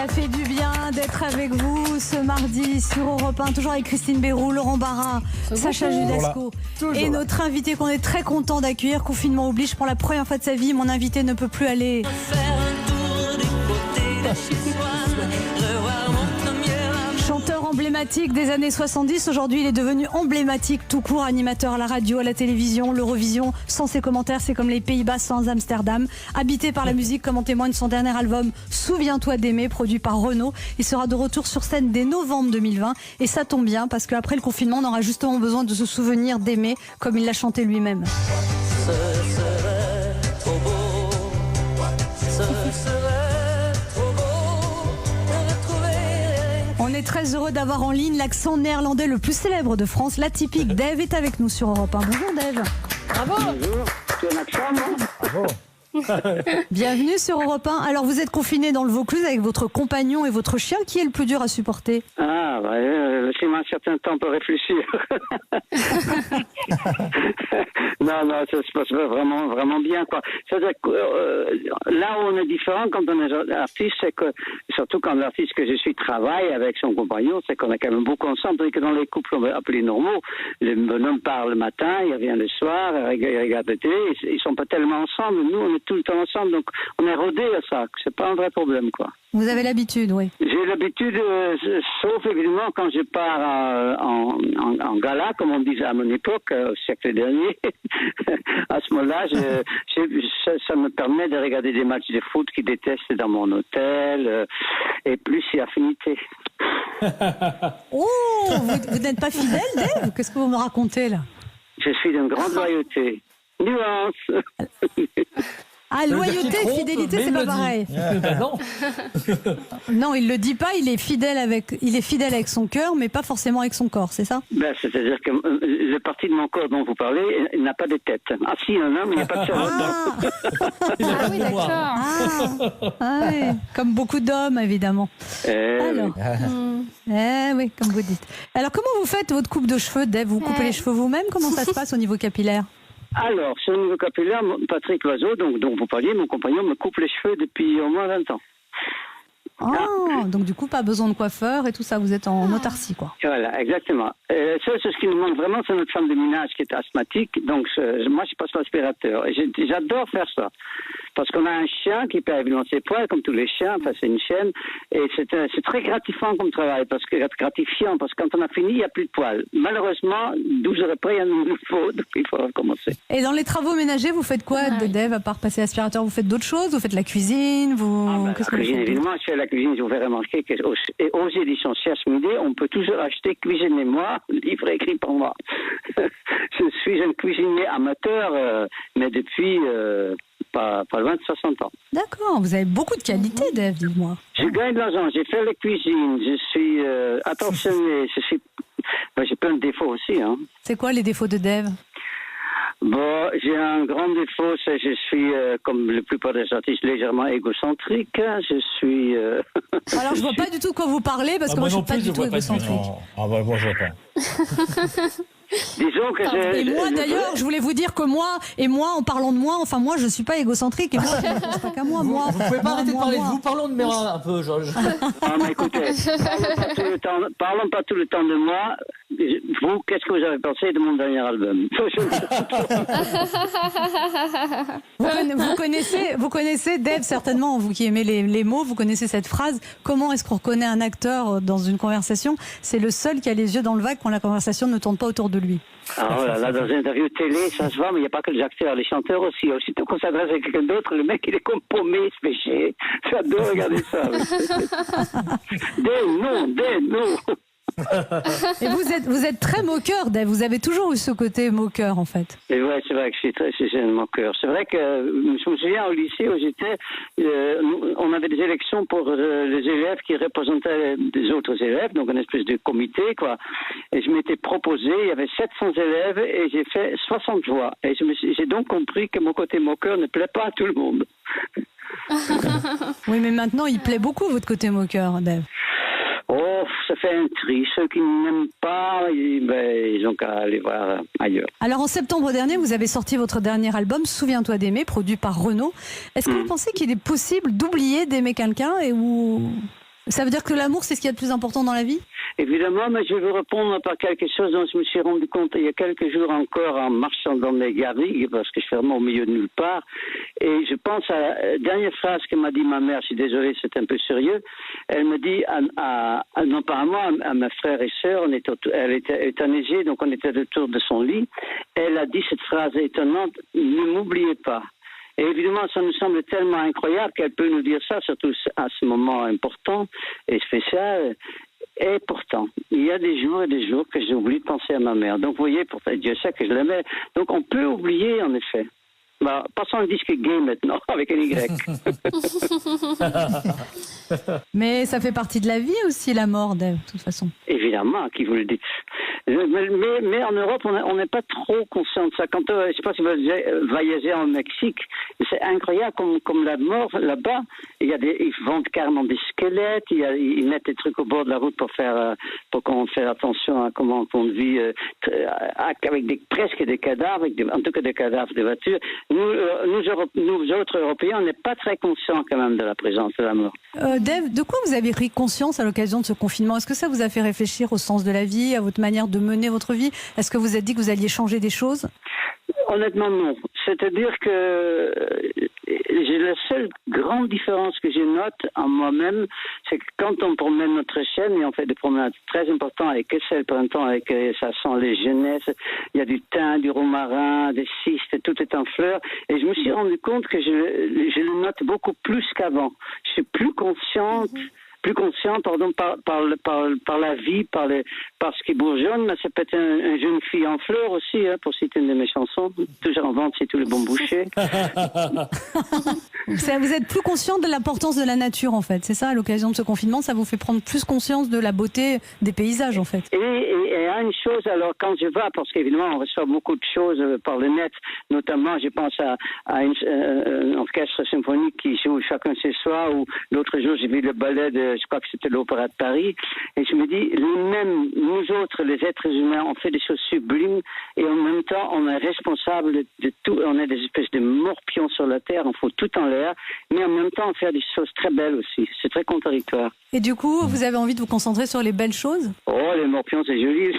Ça fait du bien d'être avec vous ce mardi sur Europe 1, toujours avec Christine Béroux, Laurent Barra, Sacha Judasco et notre invité qu'on est très content d'accueillir. Confinement oblige, pour la première fois de sa vie, mon invité ne peut plus aller chanteur emblématique des années 70, aujourd'hui il est devenu emblématique tout court, animateur à la radio, à la télévision, l'Eurovision, sans ses commentaires, c'est comme les Pays-Bas sans Amsterdam. Habité par la musique, comme en témoigne son dernier album Souviens-toi d'aimer, produit par Renaud. Il sera de retour sur scène dès novembre 2020 et ça tombe bien parce qu'après le confinement on aura justement besoin de se souvenir d'aimer comme il l'a chanté lui-même. On est très heureux d'avoir en ligne l'accent néerlandais le plus célèbre de France, l'atypique. Dave est avec nous sur Europe 1. Bonjour Dave. Bravo. Bonjour, tu as un accent, non? Bravo. Bienvenue sur Europe 1. Alors vous êtes confiné dans le Vaucluse avec votre compagnon et votre chien. Qui est le plus dur à supporter? Ah, laissez-moi un certain temps pour réfléchir. non, ça se passe vraiment, vraiment bien, quoi. C'est-à-dire que là où on est différent quand on est artiste, c'est que, surtout quand l'artiste que je suis travaille avec son compagnon, c'est qu'on est quand même beaucoup ensemble. Tandis que dans les couples, on va appeler normaux, le bonhomme part le matin, il revient le soir, il regarde la télé, ils sont pas tellement ensemble. Nous, on est tout le temps ensemble, donc on est rodé à ça. C'est pas un vrai problème, quoi. Vous avez l'habitude, oui. J'ai l'habitude, sauf évidemment quand je pars en gala, comme on disait à mon époque, au siècle dernier. À ce moment-là, ça me permet de regarder des matchs de foot qu'ils détestent dans mon hôtel, et plus si affinité. Oh, vous n'êtes pas fidèle, Dave? Qu'est-ce que vous me racontez là? Je suis d'une grande loyauté. Nuance. Ah, loyauté, fidélité, c'est pas pareil. Non. Non, il le dit pas, il est fidèle avec son cœur, mais pas forcément avec son corps, c'est ça? C'est-à-dire que le parti de mon corps dont vous parlez, il n'a pas de tête. Ah si, il y en a, mais il n'y a pas de cerveau dedans. Il a pas de oui, mémoire. Ouais. Comme beaucoup d'hommes, évidemment. Alors, oui, comme vous dites. Alors, comment vous faites votre coupe de cheveux, Dave? Vous coupez les cheveux vous-même? Comment ça se passe au niveau capillaire? Alors, sur le niveau capillaire, Patrick Loiseau, dont vous parliez, mon compagnon, me coupe les cheveux depuis au moins 20 ans. Ah, donc du coup, pas besoin de coiffeur et tout ça, vous êtes en autarcie, quoi. Voilà, exactement. Ça, c'est ce qui nous manque vraiment, c'est notre femme de ménage qui est asthmatique. Donc, moi, je passe l'aspirateur. Et j'adore faire ça. Parce qu'on a un chien qui perd évidemment ses poils, comme tous les chiens. Enfin, c'est une chienne. Et c'est très gratifiant comme travail. Gratifiant, parce que quand on a fini, il n'y a plus de poils. Malheureusement, 12 heures après, il y en a nouveau. Donc, il faut recommencer. Et dans les travaux ménagers, vous faites quoi, Dave, à part passer l'aspirateur? Vous faites d'autres choses? Vous faites la cuisine? La cuisine, évidemment, je fais la cuisine. Je vous ferai remarquer qu'aux éditions Cherche Midi, on peut toujours acheter Cuisinez-moi, livre écrit par moi. Je suis un cuisinier amateur, mais depuis pas loin de 60 ans. D'accord, vous avez beaucoup de qualité, Dave, dis-moi. Je gagne de l'argent, j'ai fait la cuisine, je suis attentionné, j'ai plein de défauts aussi. Hein. C'est quoi les défauts de Dave? Bon, j'ai un grand défaut, c'est que je suis, comme la plupart des artistes, légèrement égocentrique. Je suis... Alors, je vois pas du tout de quoi vous parlez, parce que moi, je suis pas du tout égocentrique. Ah bah, moi, je vois pas. Disons que et moi, d'ailleurs, je voulais vous dire que moi, en parlant de moi, enfin, moi, je suis pas égocentrique, et moi, je ne pense pas qu'à moi. Vous pouvez pas arrêter de parler de vous, parlons de Mera un peu, Ah, mais écoutez, parlons pas tout le temps de moi. Vous, qu'est-ce que vous avez pensé de mon dernier album? Vous connaissez, Dave, certainement, vous qui aimez les mots, vous connaissez cette phrase. Comment est-ce qu'on reconnaît un acteur dans une conversation? C'est le seul qui a les yeux dans le vague quand la conversation ne tourne pas autour de lui. Ah voilà, là, dans une interview télé, ça se voit, mais il n'y a pas que les acteurs, les chanteurs aussi. Aussitôt qu'on s'adresse à quelqu'un d'autre, le mec, il est comme paumé, il se fait chier. J'adore regarder ça. Des noms. Et vous êtes très moqueur, Dave. Vous avez toujours eu ce côté moqueur, en fait. Et ouais, c'est vrai que je suis un moqueur. C'est vrai que je me souviens au lycée où j'étais, on avait des élections pour les élèves qui représentaient des autres élèves, donc une espèce de comité, quoi. Et je m'étais proposé, il y avait 700 élèves et j'ai fait 60 voix. Et j'ai donc compris que mon côté moqueur ne plaît pas à tout le monde. Oui, mais maintenant, il plaît beaucoup, votre côté moqueur, Dave. Oh, ça fait un tri. Ceux qui n'aiment pas, ils ont qu'à aller voir ailleurs. Alors, en septembre dernier, vous avez sorti votre dernier album, Souviens-toi d'aimer, produit par Renaud. Est-ce que vous pensez qu'il est possible d'oublier d'aimer quelqu'un Ça veut dire que l'amour, c'est ce qu'il y a de plus important dans la vie? Évidemment, mais je vais vous répondre par quelque chose dont je me suis rendu compte il y a quelques jours encore en marchant dans mes garrigues, parce que je suis vraiment au milieu de nulle part. Et je pense à la dernière phrase que m'a dit ma mère, je suis désolé, c'est un peu sérieux. Elle me dit, non pas à moi, à mes frères et sœurs, elle était euthanasiée, donc on était autour de son lit. Elle a dit cette phrase étonnante, ne m'oubliez pas. Et évidemment, ça nous semble tellement incroyable qu'elle peut nous dire ça, surtout à ce moment important et spécial. Et pourtant, il y a des jours et des jours que j'ai oublié de penser à ma mère. Donc, vous voyez, pourtant, Dieu sait que je l'aimais. Donc, on peut oublier, en effet. Bah, passons au disque gay maintenant, avec un Y. Mais ça fait partie de la vie aussi, la mort, Dave, de toute façon. Évidemment, qui vous le dites. Mais en Europe, on n'est pas trop conscient de ça. Quand, je ne sais pas si vous voyagez en Mexique, c'est incroyable comme la mort là-bas. Ils vendent carrément des squelettes, ils mettent des trucs au bord de la route pour qu'on fasse attention à comment on vit avec presque des cadavres, en tout cas des cadavres de voitures. Nous autres Européens, on n'est pas très conscients quand même de la présence de la mort. Dave, de quoi vous avez pris conscience à l'occasion de ce confinement? Est-ce que ça vous a fait réfléchir au sens de la vie, à votre manière de mener votre vie? Est-ce que vous êtes dit que vous alliez changer des choses? Honnêtement, non. C'est-à-dire que la seule grande différence que je note en moi-même, c'est que quand on promène notre chaîne, et on fait des promenades très importantes avec c'est le printemps, ça sent les jeunesses, il y a du thym, du romarin, des cystes, tout est en fleurs. Et je me suis rendu compte que je le note beaucoup plus qu'avant. Je suis plus consciente. Plus conscient, par la vie, par ce qui bourgeonne. Mais ça peut être une jeune fille en fleurs aussi, pour citer une de mes chansons. Toujours en vente, c'est tous les bons bouchers. Vous êtes plus conscient de l'importance de la nature, en fait. C'est ça, à l'occasion de ce confinement, ça vous fait prendre plus conscience de la beauté des paysages, en fait. Et à une chose, alors, quand je vais, parce qu'évidemment, on reçoit beaucoup de choses par le net, notamment, je pense à un orchestre symphonique qui joue chacun chez soi, ou l'autre jour, j'ai vu le ballet je crois que c'était l'Opéra de Paris, et je me dis, nous autres, les êtres humains, on fait des choses sublimes, et en même temps, on est responsable de tout, on est des espèces de morpions sur la terre, on fout tout en l'air, mais en même temps, on fait des choses très belles aussi. C'est très contradictoire. Et du coup, vous avez envie de vous concentrer sur les belles choses? Oh, les morpions, c'est joli.